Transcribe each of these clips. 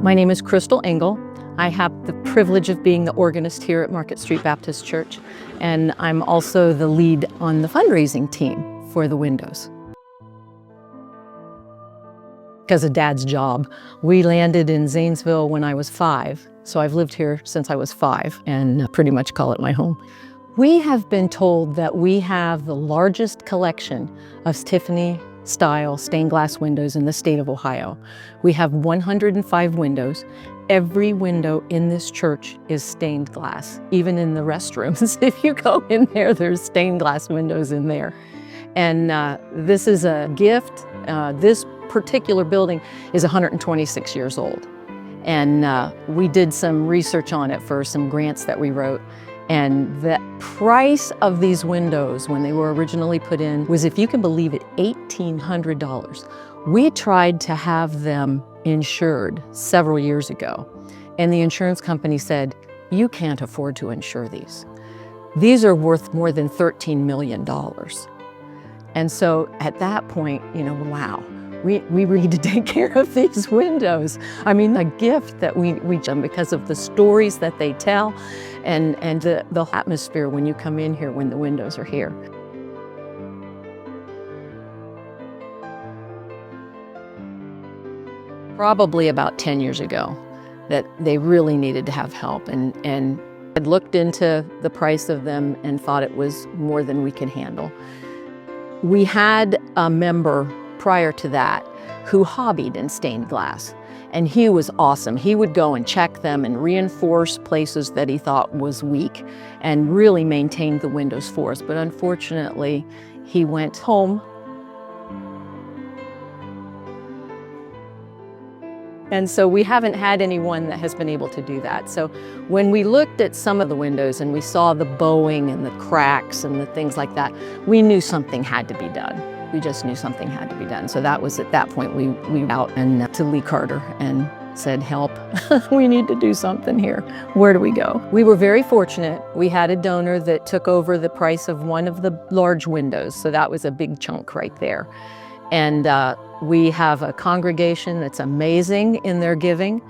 My name is Crystal Engel. I have the privilege of being the organist here at Market Street Baptist Church, and I'm also the lead on the fundraising team for the windows. Because of Dad's job, we landed in Zanesville when I was 5, so I've lived here since I was 5 and pretty much call it my home. We have been told that we have the largest collection of Tiffany style stained glass windows in the state of Ohio. We have 105 windows. Every window in this church is stained glass, even in the restrooms. If you go in there, there's stained glass windows in there. And this is a gift. This particular building is 126 years old. And we did some research on it for some grants that we wrote. And the price of these windows when they were originally put in was, if you can believe it, $1,800. We tried to have them insured several years ago, and the insurance company said, you can't afford to insure these. These are worth more than $13 million. And so at that point, wow, we need to take care of these windows. I mean, a gift that we done because of the stories that they tell and the atmosphere when you come in here when the windows are here. Probably about 10 years ago that they really needed to have help, and I'd looked into the price of them and thought it was more than we could handle. We had a member prior to that who hobbied in stained glass, and he was awesome. He would go and check them and reinforce places that he thought was weak and really maintained the windows for us. But unfortunately, he went home. And so we haven't had anyone that has been able to do that. So when we looked at some of the windows and we saw the bowing and the cracks and the things like that, we knew something had to be done. We just knew something had to be done. So that was at that point we went out and to Lee Carter and said, help, we need to do something here. Where do we go? We were very fortunate. We had a donor that took over the price of one of the large windows. So that was a big chunk right there. And we have a congregation that's amazing in their giving,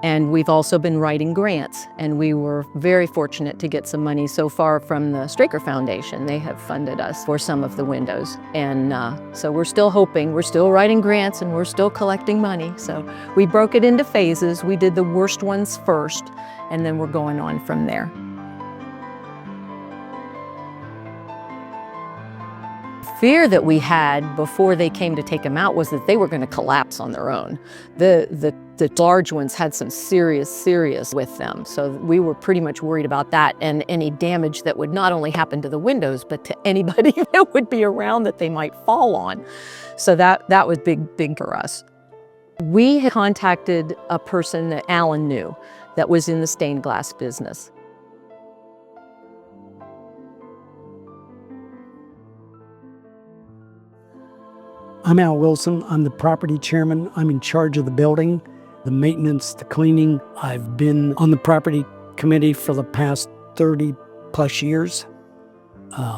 and we've also been writing grants, and we were very fortunate to get some money so far from the Straker Foundation. They have funded us for some of the windows, and so we're still hoping, we're still writing grants, and we're still collecting money. So we broke it into phases. We did the worst ones first, and then we're going on from there. Fear that we had before they came to take them out was that they were going to collapse on their own. The large ones had some serious with them, so we were pretty much worried about that and any damage that would not only happen to the windows but to anybody that would be around that they might fall on. So that was big for us. We had contacted a person that Alan knew that was in the stained glass business. I'm Al Wilson. I'm the property chairman. I'm in charge of the building, the maintenance, the cleaning. I've been on the property committee for the past 30 plus years.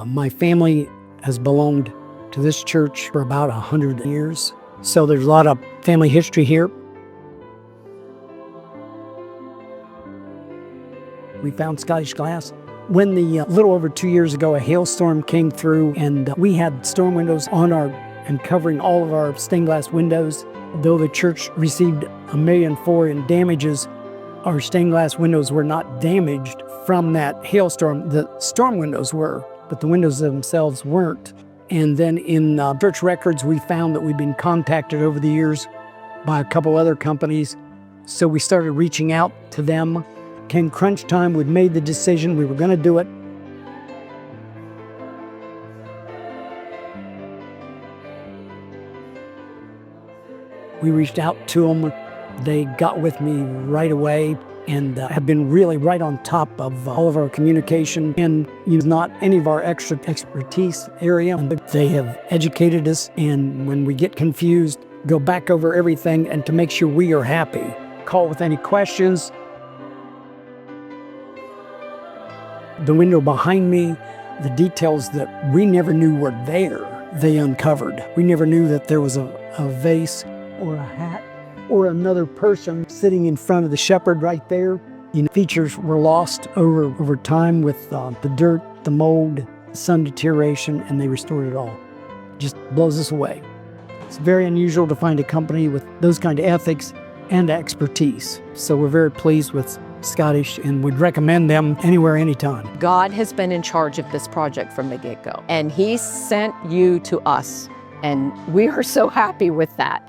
My family has belonged to this church for about 100 years. So there's a lot of family history here. We found Scottish glass. When the little over 2 years ago, a hailstorm came through and we had storm windows on and covering all of our stained glass windows. Though the church received $1.4 million in damages, our stained glass windows were not damaged from that hailstorm. The storm windows were, but the windows themselves weren't. And then in church records, we found that we'd been contacted over the years by a couple other companies. So we started reaching out to them. Came crunch time, we'd made the decision, we were gonna do it. We reached out to them. They got with me right away and have been really right on top of all of our communication. And it's not any of our expertise area. They have educated us, and when we get confused, go back over everything and to make sure we are happy. Call with any questions. The window behind me, the details that we never knew were there, they uncovered. We never knew that there was a vase or a hat or another person sitting in front of the shepherd right there. Features were lost over time with the dirt, the mold, sun deterioration, and they restored it all. Just blows us away. It's very unusual to find a company with those kind of ethics and expertise. So we're very pleased with Scottish and would recommend them anywhere, anytime. God has been in charge of this project from the get-go, and He sent you to us, and we are so happy with that.